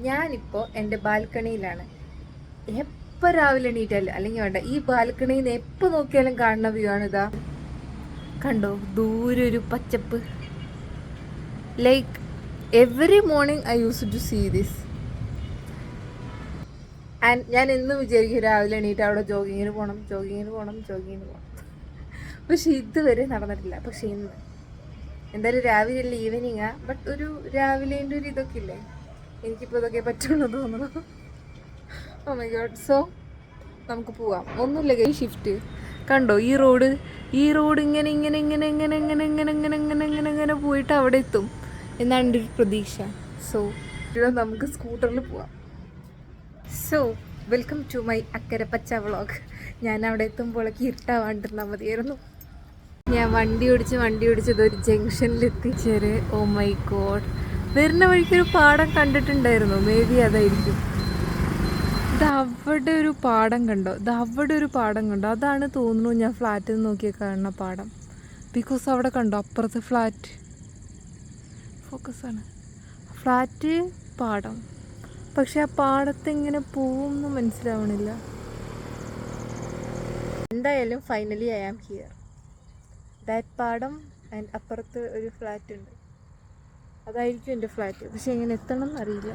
ഞാനിപ്പോൾ എൻ്റെ ബാൽക്കണിയിലാണ്. എപ്പോൾ രാവിലെ എണീറ്റാലും അല്ലെങ്കിൽ വേണ്ട, ഈ ബാൽക്കണിയിൽ നിന്ന് എപ്പോൾ നോക്കിയാലും കാണുന്ന വ്യൂ ആണ് ഇതാ. കണ്ടോ, ദൂരെ ഒരു പച്ചപ്പ്. Like every morning I use to see this. And ഞാൻ എന്നും വിചാരിക്കും രാവിലെ എണീറ്റ് അവിടെ ജോഗിങ്ങിന് പോകണം. പക്ഷെ ഇതുവരെ നടന്നിട്ടില്ല. പക്ഷെ ഇന്ന് എന്തായാലും രാവിലെ അല്ല, ഈവനിങ്ങാ. ബട്ട് ഒരു രാവിലേൻ്റെ ഒരു ഇതൊക്കെ ഇല്ലേ, എനിക്കിപ്പോൾ ഇതൊക്കെ പറ്റുള്ളൂ തോന്നുന്നു. Oh my God. സോ നമുക്ക് പോവാം. ഒന്നുമില്ല, കൈ ഷിഫ്റ്റ്. കണ്ടോ ഈ റോഡ് ഇങ്ങനെ ഇങ്ങനെ ഇങ്ങനെ ഇങ്ങനെ ഇങ്ങനെ ഇങ്ങനെ ഇങ്ങനെ ഇങ്ങനെ ഇങ്ങനെ ഇങ്ങനെ പോയിട്ട് അവിടെ എത്തും എന്നാണ് എൻ്റെ ഒരു പ്രതീക്ഷ. സോ നമുക്ക് സ്കൂട്ടറിൽ പോവാം. സോ വെൽക്കം ടു മൈ അക്കരെ പച്ച വ്ളോഗ്. ഞാൻ അവിടെ എത്തുമ്പോഴേക്ക് ഇരുട്ടാവാണ്ടിരുന്നാൽ മതിയായിരുന്നു. ഞാൻ വണ്ടി ഓടിച്ചത് ഒരു ജംഗ്ഷനിലെത്തിച്ചേര്. ഓ മൈ ഗോഡ്, വരുന്ന വഴിക്കൊരു പാടം കണ്ടിട്ടുണ്ടായിരുന്നു. മേ ബി അതായിരിക്കും. ഇത് അവിടെ ഒരു പാടം കണ്ടോ, അതാണ് തോന്നുന്നു ഞാൻ ഫ്ലാറ്റിൽ നിന്ന് നോക്കിയാൽ കാണുന്ന പാടം. ബിക്കോസ് അവിടെ കണ്ടോ അപ്പുറത്ത് ഫ്ലാറ്റ്, ഫോക്കസാണ്, ഫ്ലാറ്റ് പാടം. പക്ഷെ ആ പാടത്ത് ഇങ്ങനെ പോവുമെന്ന് മനസ്സിലാവണില്ല. എന്തായാലും finally I am here. That പാടം ആൻഡ് അപ്പുറത്ത് ഒരു ഫ്ലാറ്റ് ഉണ്ട്. അതായിരിക്കും എൻ്റെ ഫ്ലാറ്റ്. പക്ഷെ എങ്ങനെ എത്തണം എന്നറിയില്ല.